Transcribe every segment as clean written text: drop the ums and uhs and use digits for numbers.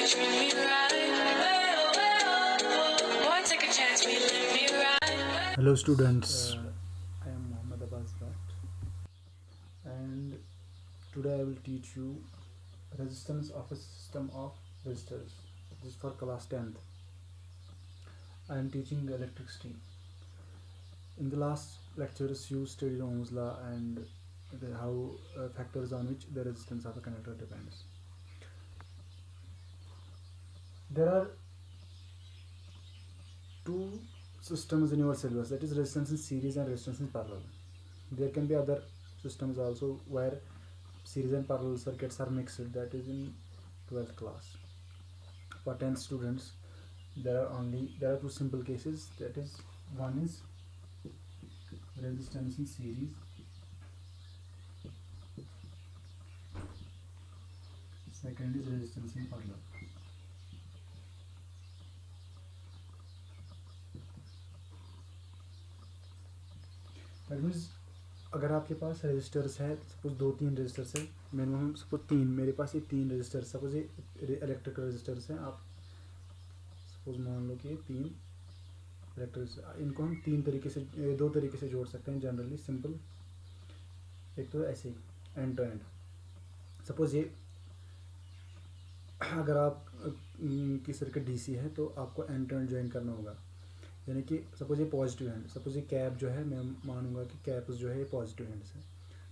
you treat me right? Boy, take a chance, we let me ride. Hello students, I am Mohammad Abbas Bhatt, and today I will teach you resistance of a system of resistors. This is for class 10th. I am teaching electricity. In the last lectures you studied Ohm's law and how factors on which the resistance of a connector depends. There are two systems in your syllabus, that is resistance in series and resistance in parallel. There can be other systems also where series and parallel circuits are mixed, that is in 12th class. For 10 students there are two simple cases, that is one is resistance in series, second is resistance in parallel. That means अगर आपके पास registers है, suppose 2-3 registers है, minimum suppose 3, मेरे पास ये 3 registers, suppose ये electrical registers हैं, आप suppose मान लो कि ये 3 इलेक्ट्रिक, इनको हम 2 तरीके से जोड़ सकते हैं जनरली सिंपल। एक तो ऐसे ही एंड टू एंड, सपोज ये अगर आप की सर्किट डीसी है तो आपको एंड टू एंड ज्वाइन करना होगा, यानी कि सपोज ये पॉजिटिव हैंड, सपोज ये कैप जो है, मैं मानूंगा कि कैप जो है ये पॉजिटिव हैंड्स है,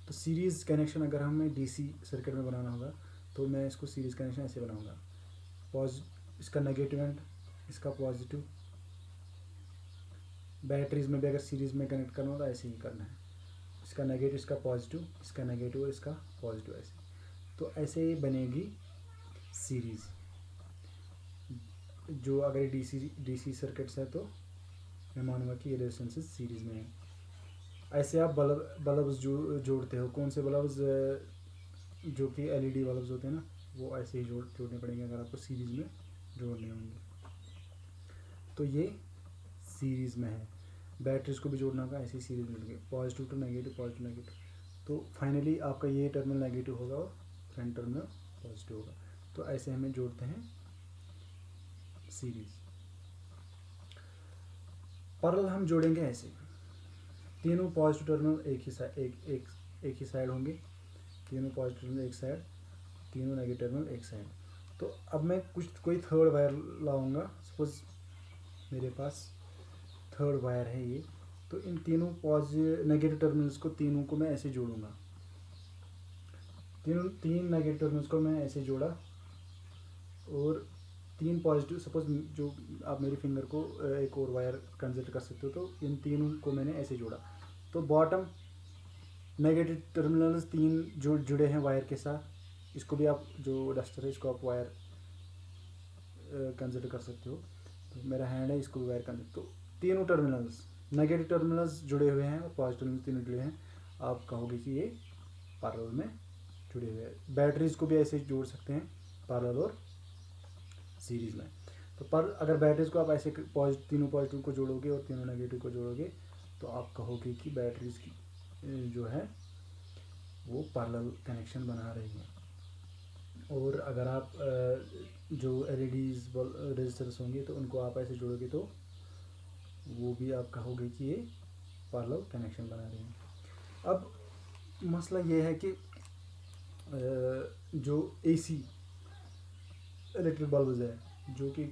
तो सीरीज़ कनेक्शन अगर हमें डीसी सर्किट में बनाना होगा तो मैं इसको सीरीज़ कनेक्शन ऐसे बनाऊंगा, इसका नेगेटिव हैंड, इसका पॉजिटिव। बैटरीज में भी अगर सीरीज़ में कनेक्ट करना हो तो ऐसे ही करना है, इसका नेगेटिव, इसका पॉजिटिव, इसका नेगेटिव और इसका पॉजिटिव, ऐसे। तो ऐसे ही बनेगी सीरीज़। जो अगर डीसी सर्किट्स है तो मैं मानूंगा कि ये रेजिस्टेंस सीरीज़ में है। ऐसे आप बल्ब जोड़ते हो, कौन से बल्ब, जो कि एलईडी बल्ब होते हैं ना, वो ऐसे ही जोड़ने पड़ेंगे अगर आपको सीरीज़ में जोड़ने होंगे। तो ये सीरीज़ में है। बैटरीज को भी जोड़ना होगा, ऐसे ही सीरीज़ में जोड़ेंगे, positive to negative, positive negative. तो फाइनली आपका ये टर्मिनल नेगेटिव होगा और फ्रंट टर्मिनल पॉजिटिव होगा। तो ऐसे हमें जोड़ते हैं सीरीज़। पैरेलल हम जोड़ेंगे ऐसे, तीनों पॉजिटिव टर्मिनल एक ही साइड होंगे, तीनों पॉजिटिव टर्मिनल एक साइड, तीनों नेगेटिव टर्मिनल एक साइड। तो अब मैं कोई थर्ड वायर लाऊंगा, सपोज मेरे पास थर्ड वायर है ये, तो इन तीनों नेगेटिव टर्मिनल्स को तीनों को मैं ऐसे जोड़ूंगा, तीन नेगेटिव टर्मिनल्स को मैं ऐसे जोड़ा और 3 पॉजिटिव, सपोज जो आप मेरी फिंगर को एक और वायर कंसिडर कर सकते हो, तो इन तीनों को मैंने ऐसे जोड़ा। तो बॉटम नेगेटिव टर्मिनल्स 3 जो जुड़े हैं वायर के साथ, इसको भी आप जो डस्टर है इसको आप वायर कंसिडर कर सकते हो। तो मेरा हैंड है, इसको भी वायर कंसिडर। तो तीनों टर्मिनल्स, नेगेटिव टर्मिनल्स जुड़े हुए हैं और पॉजिटिव टर्मिनल्स तीनों जुड़े हैं, आप कहोगे कि ये पैरेलल में जुड़े हुए हैं। बैटरीज को भी ऐसे जोड़ सकते हैं पैरेलल और सीरीज़ में। तो पर अगर बैटरीज को आप ऐसे तीनों पॉजिटिव को जोड़ोगे और तीनों नेगेटिव को जोड़ोगे तो आप कहोगे कि बैटरीज की जो है वो पैरेलल कनेक्शन बना रही है। और अगर आप जो एलईडीज रेजिस्टर्स होंगे तो उनको आप ऐसे जोड़ोगे तो वो भी आप कहोगे कि ये पैरेलल कनेक्शन बना रही है। अब मसला ये है कि जो एसी इलेक्ट्रिक बल्ब है जो कि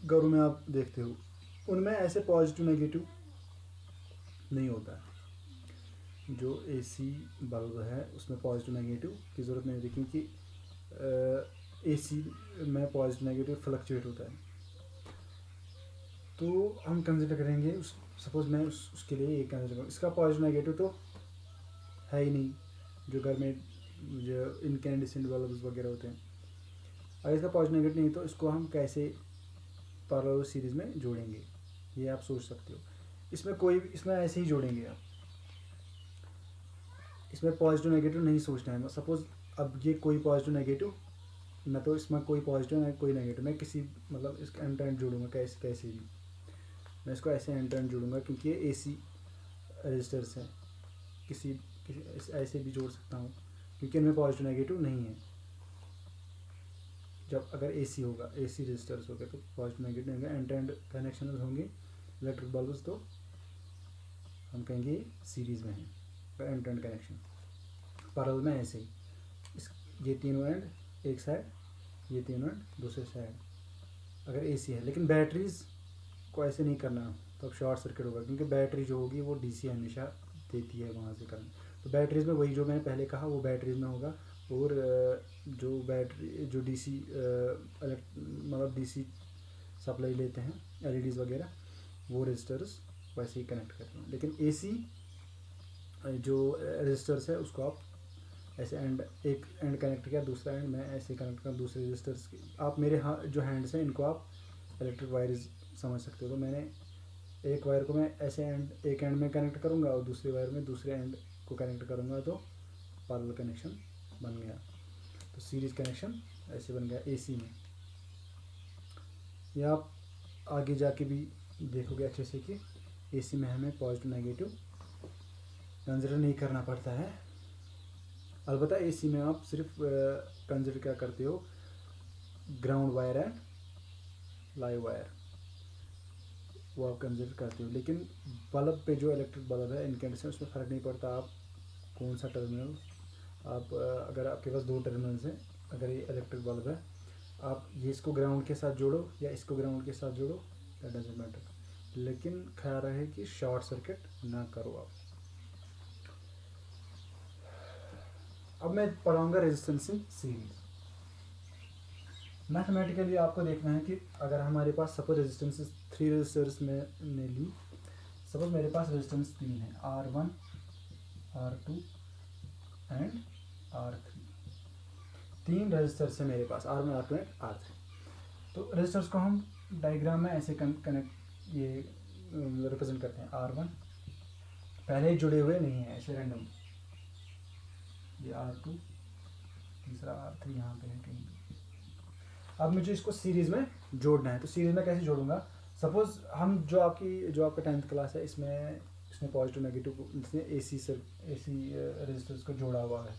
घरों में आप देखते हो, उनमें ऐसे पॉजिटिव नेगेटिव नहीं होता है। जो एसी बल्ब है उसमें पॉजिटिव नेगेटिव की ज़रूरत नहीं होती, क्योंकि एसी में पॉजिटिव नेगेटिव फ्लक्चुएट होता है। तो हम कंसिडर करेंगे सपोज मैं उसके लिए एक कंसिडर करूँ, इसका पॉजिटिव नेगेटिव तो है ही नहीं, जो घर में जो इनकैंडिसेंट बल्ब वगैरह होते हैं। अगर इसका पॉजिटिव नेगेटिव नहीं तो इसको हम कैसे पैरेलल सीरीज़ में जोड़ेंगे, ये आप सोच सकते हो। इसमें ऐसे ही जोड़ेंगे आप, इसमें पॉजिटिव नेगेटिव नहीं सोचना है। सपोज अब ये कोई पॉजिटिव नेगेटिव, ना तो इसमें कोई पॉजिटिव ना कोई नेगेटिव, मैं किसी मतलब इसका एंड टू एंड जोड़ूंगा, कैसे भी मैं इसको ऐसे एंड टू एंड जोड़ूंगा, क्योंकि ये एसी रजिस्टर्स हैं। किसी ऐसे भी जोड़ सकता हूँ क्योंकि इनमें पॉजिटिव नेगेटिव नहीं है। जब अगर एसी होगा, एसी रेजिस्टर्स हो गए तो पॉजिटिव नेगेटिव होंगे, एंड टू एंड कनेक्शन होंगे इलेक्ट्रिक बल्ब्स, तो हम कहेंगे सीरीज में है end to end connection. Parallel में ऐसे ही ये तीनों एंड एक साइड, ये तीनों एंड दूसरे साइड अगर एसी है। लेकिन बैटरीज को ऐसे नहीं करना, तो अब शॉर्ट सर्किट होगा, क्योंकि बैटरी जो होगी वो डीसी हमेशा देती है वहाँ से करंट। तो बैटरीज में वही जो मैंने पहले कहा वो बैटरीज में होगा, और जो बैटरी जो डीसी मतलब डीसी सप्लाई लेते हैं एलईडीज़ वगैरह, वो रजिस्टर्स वैसे ही कनेक्ट करते हैं। लेकिन एसी जो रजिस्टर्स है उसको आप ऐसे एंड, एक एंड कनेक्ट किया, दूसरा एंड मैं ऐसे कनेक्ट करूँ दूसरे रजिस्टर्स की। आप मेरे जो हैंड्स हैं इनको आप इलेक्ट्रिक वायर्स समझ सकते हो। तो मैंने एक वायर को मैं ऐसे एंड, एक एंड में कनेक्ट करूँगा और दूसरे वायर में दूसरे एंड को कनेक्ट करूँगा, तो पैरेलल कनेक्शन बन गया। तो सीरीज कनेक्शन ऐसे बन गया एसी में। या आप आगे जाके भी देखोगे अच्छे से कि एसी में हमें पॉजिटिव नेगेटिव कंसिडर नहीं करना पड़ता है। अलबत्ता एसी में आप सिर्फ कंसिडर क्या करते हो, ground wire and live wire, वो आप कंसिडर करते हो। लेकिन बल्ब पे जो इलेक्ट्रिक बल्ब है इनकेंडेशन, उसमें फ़र्क नहीं पड़ता आप कौन सा टर्मिनल, आप अगर आपके पास दो टर्मिनल्स हैं, अगर ये इलेक्ट्रिक बल्ब है, आप ये इसको ग्राउंड के साथ जोड़ो या इसको ग्राउंड के साथ जोड़ो, दैट डजंट मैटर। लेकिन ख्याल रहे कि शॉर्ट सर्किट ना करो आप। अब मैं पढ़ाऊँगा रेजिस्टेंस इन सीरीज। मैथमेटिकली आपको देखना है कि अगर हमारे पास सपोज रेजिस्टेंस 3 रेजिस्टर्स में ने ली, सपोज मेरे पास रेजिस्टेंस 3 है, R1 R2 and R3, 3 resistors है मेरे पास, R1 R2 एंड R3। तो रेजिस्टर्स को हम डायग्राम में ऐसे कनेक्ट ये रिप्रेजेंट करते हैं। R1 पहले ही जुड़े हुए नहीं है, ऐसे रैंडम, ये R2, तीसरा R3 यहाँ पे है कहीं। अब मुझे इसको सीरीज़ में जोड़ना है, तो सीरीज़ में कैसे जोड़ूंगा। सपोज़ हम जो आपका 10th क्लास है, इसमें पॉजिटिव नेगेटिव इसने एसी रेजिस्टर्स को जोड़ा हुआ है,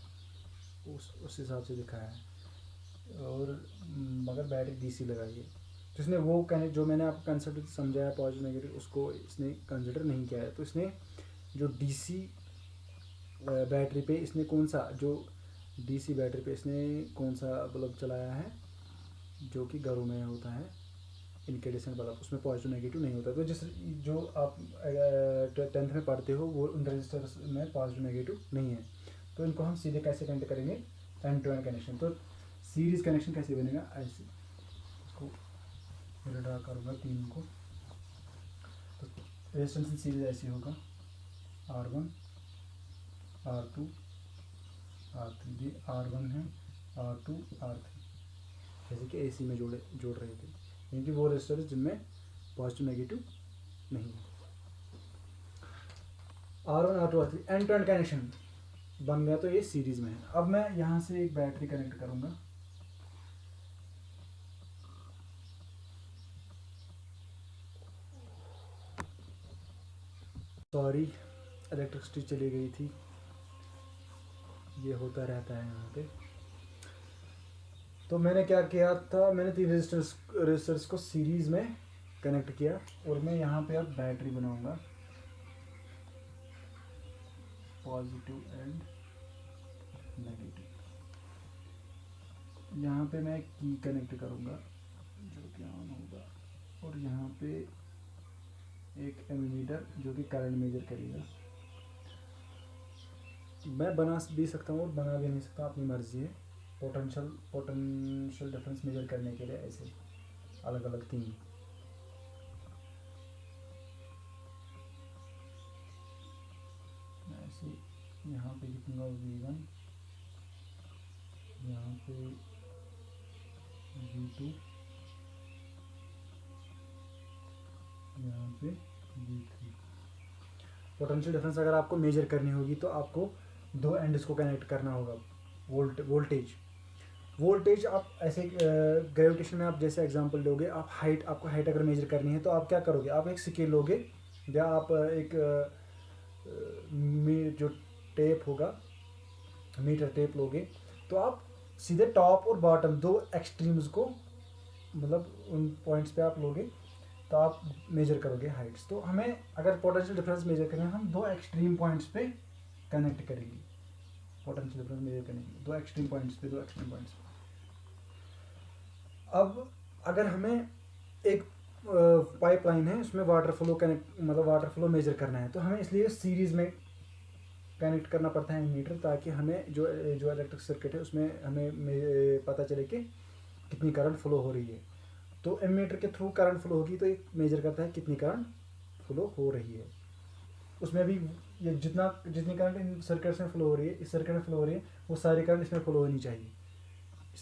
उस हिसाब से दिखाया है, और मगर बैटरी डीसी लगाई है। तो इसने वो जो मैंने आपको कंसेप्ट समझाया पॉजिटिव नेगेटिव, उसको इसने कंसिडर नहीं किया है। तो इसने जो डीसी बैटरी पे इसने कौन सा, जो डीसी बैटरी पे इसने कौन सा बल्ब चलाया है, जो कि घरों में होता है इनकेंडेशन बल्ब, उसमें पॉजिटिव नेगेटिव नहीं होता। तो जो आप 10th में पढ़ते हो वो उन रजिस्टर्स में पॉजिटिव नेगेटिव नहीं है। तो इनको हम सीधे कैसे कनेक्ट करेंगे, एंड टू एंड कनेक्शन। तो सीरीज कनेक्शन कैसे बनेगा, ऐसे इसको मैं ड्रा करूँगा 3 को। तो रेजिस्टेंस इन सीरीज ऐसे होगा, R1 R2 R3, ये R1 है, R2 R3, जैसे कि एसी में जोड़ रहे थे, क्योंकि वो रेजिस्टर जिनमें पॉजिटिव नेगेटिव नहीं है। R1 R2 R3 and to end connection बन गया, तो ये सीरीज में है। अब मैं यहाँ से एक बैटरी कनेक्ट करूँगा, सॉरी इलेक्ट्रिसिटी चली गई थी, ये होता रहता है यहाँ पे। तो मैंने क्या किया था, मैंने 3 रेजिस्टर्स को सीरीज में कनेक्ट किया, और मैं यहाँ पे अब बैटरी बनाऊंगा, पॉजिटिव एंड नेगेटिव। यहाँ पे मैं की कनेक्ट करूँगा जो कि ऑन होगा, और यहाँ पे एक एमीमीटर जो कि करंट मेजर करेगा। मैं बना भी सकता हूँ और बना भी नहीं सकता, अपनी मर्जी है। पोटेंशियल डिफरेंस मेजर करने के लिए ऐसे अलग अलग 3, ऐसे यहाँ पे लिखूँगा V1, यहाँ पे V2, यहाँ पे V3। पोटेंशियल डिफरेंस अगर आपको मेजर करनी होगी तो आपको 2 एंड्स को कनेक्ट करना होगा। वोल्टेज आप ऐसे ग्रेविटेशन में आप जैसे एग्जांपल लोगे, आपको हाइट अगर मेजर करनी है तो आप क्या करोगे, आप एक स्केल लोगे, या आप एक जो टेप होगा, मीटर टेप लोगे, तो आप सीधे टॉप और बॉटम दो एक्सट्रीम्स को, मतलब उन पॉइंट्स पे आप लोगे तो आप मेजर करोगे हाइट्स। तो हमें अगर पोटेंशियल डिफरेंस मेजर करें, हम दो एक्सट्रीम पॉइंट्स पे कनेक्ट करेंगे। पोटेंशियल डिफरेंस मेजर करेंगे दो एक्सट्रीम पॉइंट्स पे। अब अगर हमें एक पाइपलाइन है, उसमें वाटर फ्लो कनेक्ट, मतलब वाटर फ्लो मेजर करना है, तो हमें इसलिए सीरीज में कनेक्ट करना पड़ता है एमीटर, ताकि हमें जो इलेक्ट्रिक सर्किट है उसमें हमें पता चले कि कितनी करंट फ्लो हो रही है। तो एमीटर के थ्रू करंट फ्लो होगी तो ये मेजर करता है कितनी करंट फ्लो हो रही है। उसमें भी ये जितनी करंट इन सर्किट्स में फ्लो हो रही है, इस सर्किट में फ्लो हो रही है, वो सारी करंट इसमें फ्लो होनी चाहिए।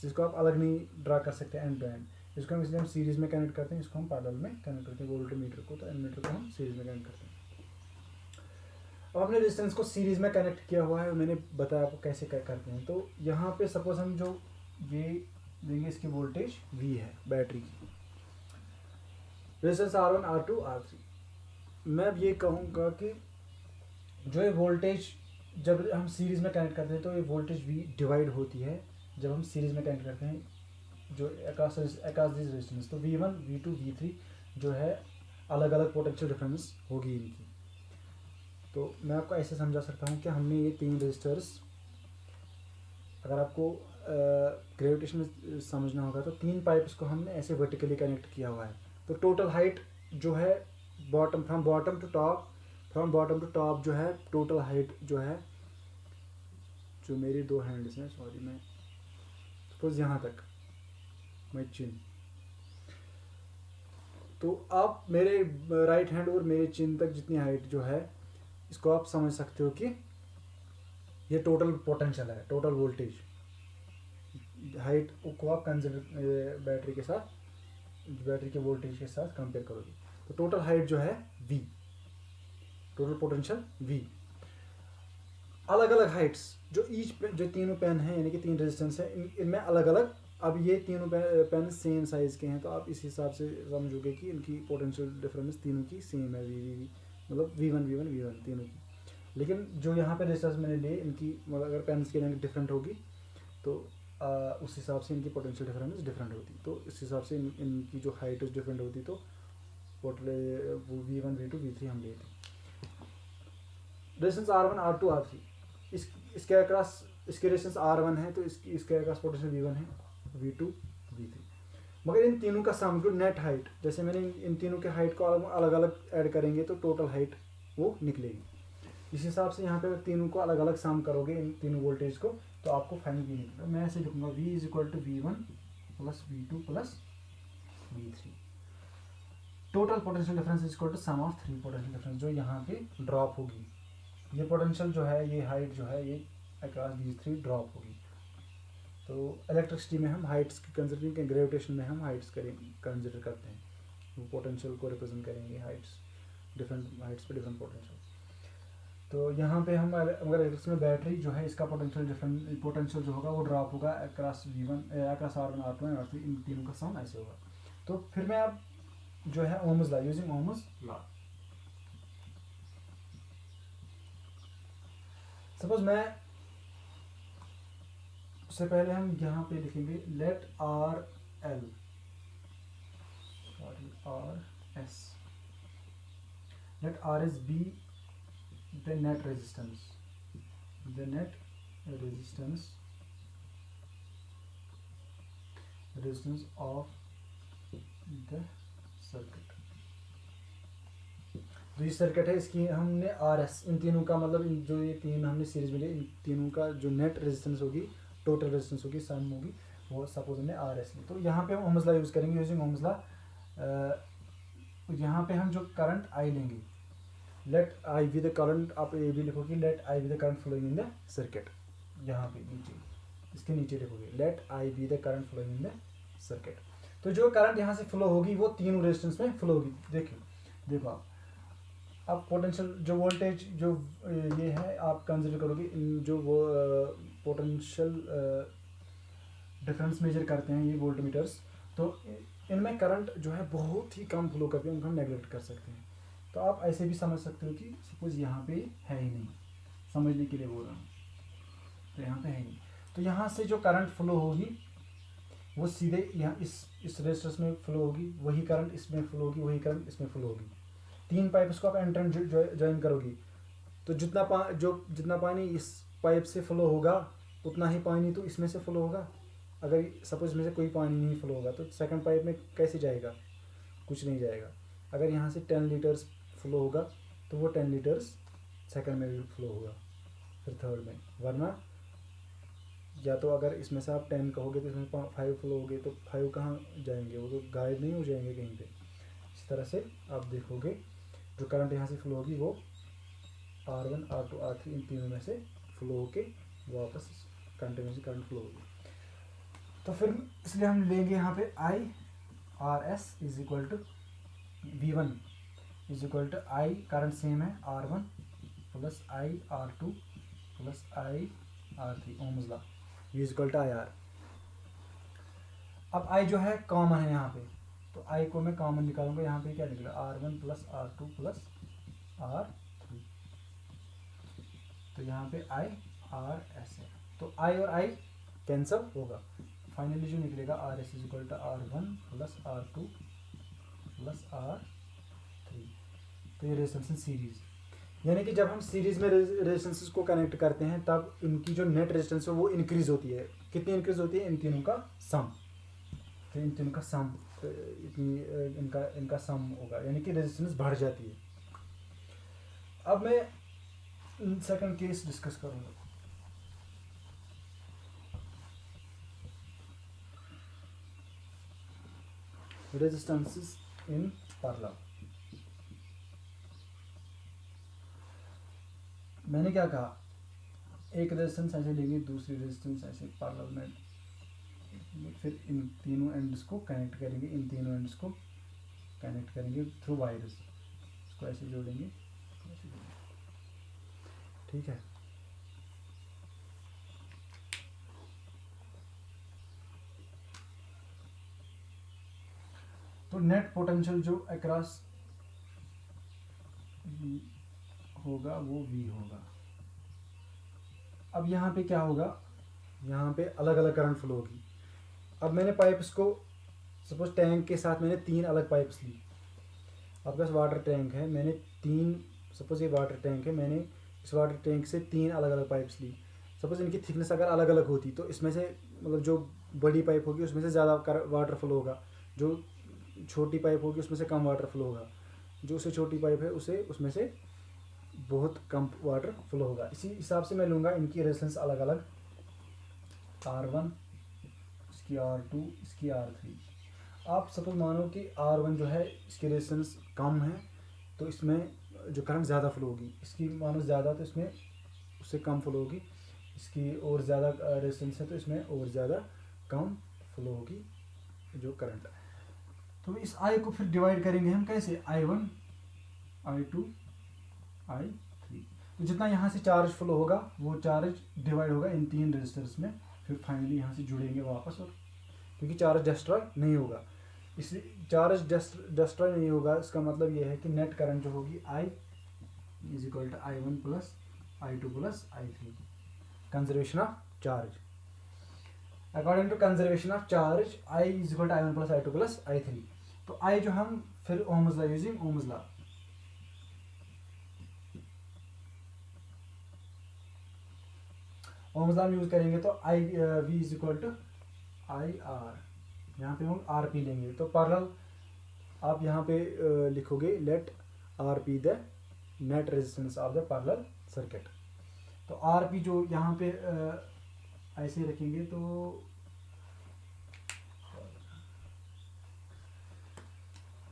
इसको आप अलग नहीं ड्रा कर सकते एंड टू एंड। इसको हम इसलिए हम सीरीज में कनेक्ट करते हैं, इसको हम पैरेलल में कनेक्ट करते हैं वोल्ट मीटर को, तो एमीटर को हम सीरीज में कनेक्ट करते हैं। अब हमने रेजिस्टेंस को सीरीज में कनेक्ट किया हुआ है, मैंने बताया आपको कैसे करते हैं। तो यहाँ पे सपोज हम जो ये देंगे, इसकी वोल्टेज V है बैटरी की, रेजिस्टेंस R1 R2 R3। मैं अब ये कहूँगा कि जो ये वोल्टेज जब हम सीरीज में कनेक्ट करते हैं तो ये वोल्टेज V डिवाइड होती है जब हम सीरीज में कनेक्ट करते हैं जो अक्रॉस दिस रेजिस्टेंस। तो V1 V2 V3 जो है अलग अलग पोटेंशियल डिफरेंस होगी इनकी। तो मैं आपको ऐसे समझा सकता हूँ कि हमने ये तीन रेजिस्टर्स, अगर आपको ग्रेविटेशन समझना होगा तो तीन पाइप्स को हमने ऐसे वर्टिकली कनेक्ट किया हुआ है। तो टोटल हाइट जो है फ्रॉम बॉटम टू टॉप जो है टोटल हाइट जो है, जो मेरी दो हैंड्स हैं, सॉरी, मैं सपोज यहाँ तक मैं चिन, तो आप मेरे राइट हैंड और मेरे चिन तक जितनी हाइट जो है, इसको आप समझ सकते हो कि ये टोटल पोटेंशियल है, टोटल वोल्टेज हाइट को आप कंसिडर बैटरी के वोल्टेज के साथ कंपेयर करोगे। तो टोटल हाइट जो है V, टोटल पोटेंशियल V। अलग अलग हाइट्स जो तीनों पेन हैं, यानी कि तीन रेजिस्टेंस है, इनमें अलग अलग, अब ये तीनों पेन सेम साइज के हैं, तो आप इस हिसाब से समझोगे कि इनकी पोटेंशियल डिफरेंस तीनों की सेम है, V मतलब V1 तीनों की। लेकिन जो यहाँ पे रेजिस्टेंस मैंने लिए, इनकी मतलब अगर पेन्स की लेंथ डिफरेंट होगी तो उस हिसाब से इनकी पोटेंशियल डिफरेंस डिफरेंट होती। तो इस हिसाब से इनकी जो हाइट डिफरेंट होती, तो V1 V2 V3 हम लिए थे। रेजिस्टेंस R1 R2 R3, इसके अक्रॉस इसके रेजिस्टेंस R1 है, तो इसके अक्रॉस पोटेंशियल V1 है, V2 V3। मगर इन तीनों का सम जो नेट हाइट, जैसे मैंने इन तीनों के हाइट को अलग अलग ऐड करेंगे तो टोटल हाइट वो निकलेगी। इस हिसाब से यहाँ पे तीनों को अलग अलग सम करोगे, इन तीनों वोल्टेज को, तो आपको फाइनल V निकलेगा। मैं ऐसे लिखूँगा V is equal to V1 plus V2 plus V3। Total potential difference is equal to sum of three potential difference, जो यहाँ पे ड्रॉप होगी। ये पोटेंशियल जो है, ये हाइट जो है, ये अक्रॉस these थ्री ड्रॉप होगी। तो इलेक्ट्रिसिटी में हम हाइट्स की कंसिडरिंग के, ग्रेविटेशन में हम हाइट्स कंसिडर करते हैं, वो पोटेंशियल को रिप्रेजेंट करेंगे हाइट्स, डिफरेंट हाइट्स पे डिफरेंट पोटेंशियल। तो यहाँ पे हम अगर इलेक्ट्रिक्स में बैटरी जो है, इसका पोटेंशियल जो होगा वो ड्रॉप होगा अक्रॉस R1 R2 और R3, इन तीनों का सम ऐसे होगा। तो फिर मैं अब जो है ohms law, using Ohm's law, suppose मैं, उससे पहले हम यहाँ पे लिखेंगे late R is be the net resistance of the circuit। जो ये सर्किट है, इसकी हमने RS, इन तीनों का मतलब जो ये तीन हमने सीरीज में लिए, इन तीनों का जो नेट रेजिस्टेंस होगी, टोटल रेजिस्टेंस होगी, सम होगी, वो सपोज हमने RS ली। तो यहाँ पे हम ओम्स लॉ यूज़ करेंगे, यूजिंग ओम्स लॉ। यहाँ पे हम जो करंट I लेंगे, let I be the current, आप ये भी लिखोगे let I be the current flowing in the circuit. यहाँ पे नीचे, इसके नीचे लिखोगे let I be the current flowing in the circuit. तो जो करंट यहाँ से फ्लो होगी वो तीनों रेजिस्टेंस में फ्लो होगी। देखो आप, अब पोटेंशियल जो वोल्टेज जो ये है, आप कंसिडर करोगे इन जो वो पोटेंशियल डिफरेंस मेजर करते हैं ये वोल्ट मीटर्स, तो इनमें करंट जो है बहुत ही कम फ्लो करती है, उनको हम नेगलेक्ट कर सकते हैं। तो आप ऐसे भी समझ सकते हो कि सपोज यहाँ पे है ही नहीं, समझने के लिए बोल रहा हूँ, तो यहाँ पे है ही नहीं। तो यहाँ से जो करंट फ्लो होगी वो सीधे यहाँ इस रेजिस्टेंस में फ्लो होगी, वही करंट इसमें फ्लो होगी, वही करंट इसमें फ्लो होगी। 3 पाइप इसको आप एंड ज्वाइन करोगी तो जितना पानी इस पाइप से फ्लो होगा उतना ही पानी तो इसमें से फ्लो होगा। अगर सपोज इसमें से कोई पानी नहीं फ्लो होगा तो सेकंड पाइप में कैसे जाएगा, कुछ नहीं जाएगा। अगर यहाँ से 10 लीटर्स फ्लो होगा तो वो 10 लीटर्स सेकंड में भी फ्लो होगा, फिर थर्ड में। वरना या तो अगर इसमें से आप 10 कहोगे तो इसमें 5 फ्लो होगे तो 5 कहाँ जाएंगे, वो तो गायब नहीं हो जाएंगे कहीं पे। इस तरह से आप देखोगे जो करंट यहाँ से फ्लो होगी वो R1 R2 R3 इन तीनों में से फ्लो होके वापस कंटिन्यूसली करंट फ्लो होगी। तो फिर इसलिए हम लेंगे यहाँ पे I RS is equal to V1 is equal to I, current same है R1 plus I R2 plus I R3 Ohm's law is equal to IR। अब I जो है कॉमन है यहाँ पे, तो I को मैं कॉमन निकालूंगा। यहाँ पे क्या निकला R1 plus R2 plus R3, तो यहाँ पे I RS है, तो I और I कैंसल होगा। फाइनली जो निकलेगा RS is equal to R1 plus R2 plus R3। तो ये रेजिस्टेंस सीरीज, यानी कि जब हम सीरीज में रेजिस्टेंसेस को कनेक्ट करते हैं तब इनकी जो नेट रेजिस्टेंस है वो इंक्रीज होती है। कितनी इंक्रीज होती है, इन तीनों का सम, तो इन तीनों का सम इतनी इनका सम होगा, यानी कि रेजिस्टेंस बढ़ जाती है। अब मैं सेकंड केस डिस्कस करूंगा। Resistances in parallel. मैंने क्या कहा, एक रेजिस्टेंस ऐसे लेंगे, दूसरी रेजिस्टेंस ऐसे पैरेलल में, फिर इन तीनों एंड्स को कनेक्ट करेंगे, इन तीनों एंड्स को कनेक्ट करेंगे थ्रू वायर्स, इसको ऐसे जोड़ेंगे, ठीक है। तो नेट पोटेंशियल जो अक्रॉस होगा वो V होगा। अब यहाँ पे क्या होगा, यहाँ पे अलग अलग करंट फ्लो होगी। अब मैंने पाइप्स को सपोज टैंक के साथ मैंने 3 अलग पाइप्स ली। आपके पास वाटर टैंक है, मैंने 3, सपोज ये वाटर टैंक है, मैंने इस वाटर टैंक से 3 अलग अलग पाइप्स ली। सपोज इनकी थिकनेस अगर अलग अलग होती तो इसमें से मतलब जो बड़ी पाइप होगी उसमें से ज़्यादा वाटर फ्लो होगा, जो छोटी पाइप होगी उसमें से कम वाटर फ्लो होगा, जो उससे छोटी पाइप है उसे उसमें से बहुत कम वाटर फ्लो होगा। इसी हिसाब से मैं लूँगा इनकी रेजिस्टेंस अलग अलग, R1 इसकी R2 इसकी R3। आप सपोज मानो कि R1 जो है इसकी रेजिस्टेंस कम है तो इसमें जो करंट ज़्यादा फ्लो होगी, इसकी मानो ज़्यादा तो इसमें उससे कम फ्लो होगी, इसकी और ज़्यादा रेजिस्टेंस है तो इसमें और ज़्यादा कम फ्लो होगी जो करंट है। तो इस I को फिर डिवाइड करेंगे हम कैसे, I1 I2 I3। तो जितना यहाँ से चार्ज फ्लो होगा वो चार्ज डिवाइड होगा इन 3 रेजिस्टर्स में, फिर फाइनली यहाँ से जुड़ेंगे वापस। और क्योंकि चार्ज डिस्ट्रॉय नहीं होगा, इसलिए चार्ज डिस्ट्रॉय नहीं होगा, इसका मतलब ये है कि नेट करंट जो होगी I is equal to I1 plus I2 plus I3, conservation of charge. According to conservation of charge I is equal to I1 plus I2 plus I3। तो I जो हम फिर Ohm's law, using Ohm's law, Ohm's law use करेंगे तो I V is equal to IR, यहाँ पे हम RP लेंगे। तो पैरेलल आप यहाँ पे लिखोगे let RP the net resistance of the parallel circuit. तो RP जो यहाँ पे ऐसे रखेंगे तो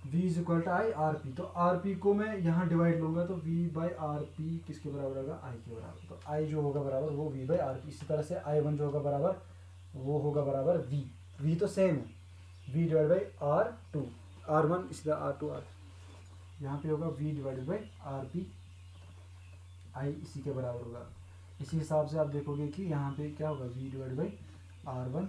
V is equal to I RP। तो RP को मैं यहाँ डिवाइड लूँगा तो V बाई RP किसके बराबर होगा, I के बराबर। तो I जो होगा बराबर वो V बाई RP। इसी तरह से I1 जो होगा बराबर वो होगा बराबर V तो सेम है, V divide by R2 R1 इसी तरह R2 R, यहाँ पे होगा V divided by RP, I इसी के बराबर होगा। इसी हिसाब से आप देखोगे कि यहाँ पे क्या होगा, V divide by R1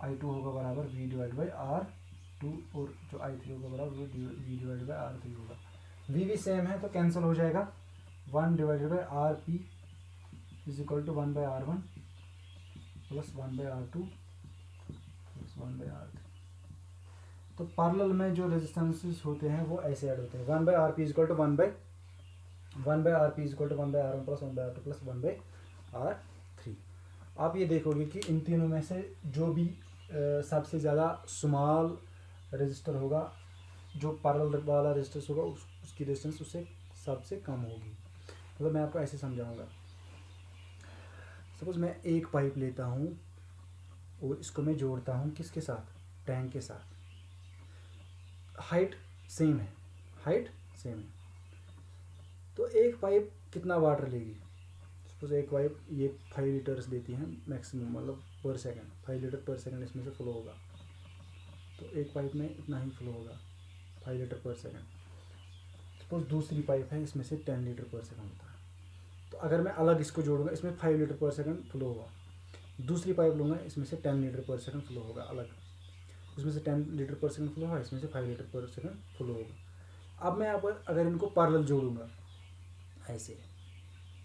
I2 होगा बराबर V डिवाइड बाई R2, और जो I3 होगा बराबर वो V डिवाइड बाई R3 होगा। V भी सेम है तो कैंसिल हो जाएगा, 1 divided by RP is equal to 1 by R1 plus 1/R2 plus 1/R3। तो पैरेलल में जो रेजिस्टेंसेस होते हैं वो ऐसे ऐड होते हैं, 1/Rp is equal to 1/Rp is equal to 1/R1 plus 1/R2 plus 1/R3। आप ये देखोगे कि इन तीनों में से जो भी सबसे ज़्यादा स्मॉल रजिस्टर होगा, जो पैरेलल वाला रजिस्टर होगा, उसकी रेजिस्टेंस उससे सबसे कम होगी। मतलब मैं आपको ऐसे समझाऊंगा। सपोज मैं एक पाइप लेता हूँ और इसको मैं जोड़ता हूँ किसके साथ, टैंक के साथ। हाइट सेम है, हाइट सेम है, तो एक पाइप कितना वाटर लेगी। सपोज एक पाइप ये 5 लीटर्स देती है मैक्सिमम, मतलब पर सेकंड 5 लीटर पर सेकंड इसमें से फ्लो होगा। तो एक पाइप में इतना ही फ्लो होगा, 5 लीटर पर सेकंड। सपोज दूसरी पाइप है, इसमें से 10 लीटर पर सेकंड होता है। तो अगर मैं अलग इसको जोड़ूंगा, इसमें 5 लीटर पर सेकंड फ्लो होगा। दूसरी पाइप लूँगा, इसमें से 10 लीटर पर सेकंड फ्लो होगा अलग। इसमें से 10 लीटर पर सेकंड फ्लो होगा, इसमें से 5 लीटर पर सेकंड फ्लो होगा। अब मैं यहाँ पर अगर इनको पैरेलल जोड़ूंगा ऐसे,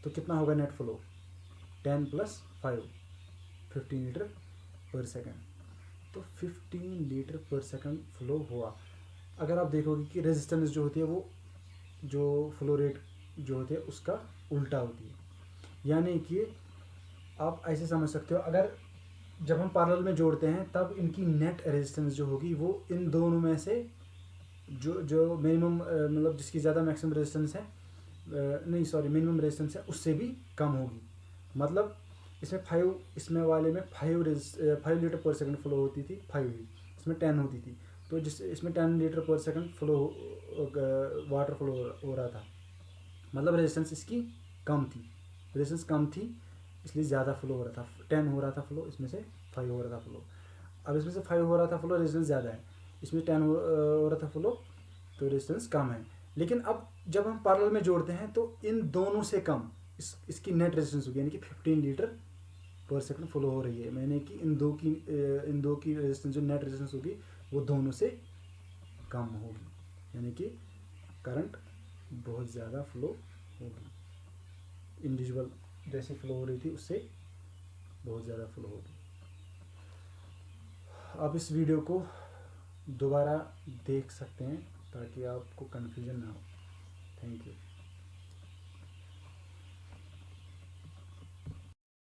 तो कितना होगा नेट फ्लो, 10 प्लस 5 15 लीटर पर सेकंड। तो 15 लीटर पर सेकंड फ्लो हुआ। अगर आप देखोगे कि रेजिस्टेंस जो होती है वो जो फ्लो रेट जो होती है उसका उल्टा होती है। यानी कि आप ऐसे समझ सकते हो, अगर जब हम पैरेलल में जोड़ते हैं तब इनकी नेट रेजिस्टेंस जो होगी वो इन दोनों में से जो मिनिमम मतलब जिसकी ज़्यादा मैक्सिमम रेजिस्टेंस है, नहीं सॉरी मिनिमम रेजिस्टेंस है, उससे भी कम होगी। मतलब इसमें 5, इसमें वाले में 5 लीटर पर सेकंड फ्लो होती थी, 5 ही, इसमें 10 होती थी। तो जिस इसमें 10 लीटर पर सेकंड फ्लो वाटर फ्लो हो रहा था, मतलब रेजिस्टेंस इसकी कम थी, रेजिस्टेंस कम थी इसलिए ज़्यादा फ्लो हो रहा था। 10 हो रहा था फ्लो, इसमें से 5 हो रहा था फ्लो। अब इसमें से 5 हो रहा था फ्लो, रेजिस्टेंस ज़्यादा है, इसमें 10 हो रहा था फ्लो, तो रेजिस्टेंस कम है। लेकिन अब जब हम पैरेलल में जोड़ते हैं तो इन दोनों से कम इसकी नेट रेजिस्टेंस होगी, यानी कि 15 लीटर पर सेकंड फ्लो हो रही है। मैंने कि इन दो की रेजिस्टेंस जो नेट रेजिस्टेंस होगी वो दोनों से कम होगी, यानी कि करंट बहुत ज़्यादा फ्लो होगी। इंडिविजुअल जैसे फ्लो हो रही थी उससे बहुत ज़्यादा फ्लो होगी। आप इस वीडियो को दोबारा देख सकते हैं ताकि आपको कन्फ्यूजन ना हो। Thank you.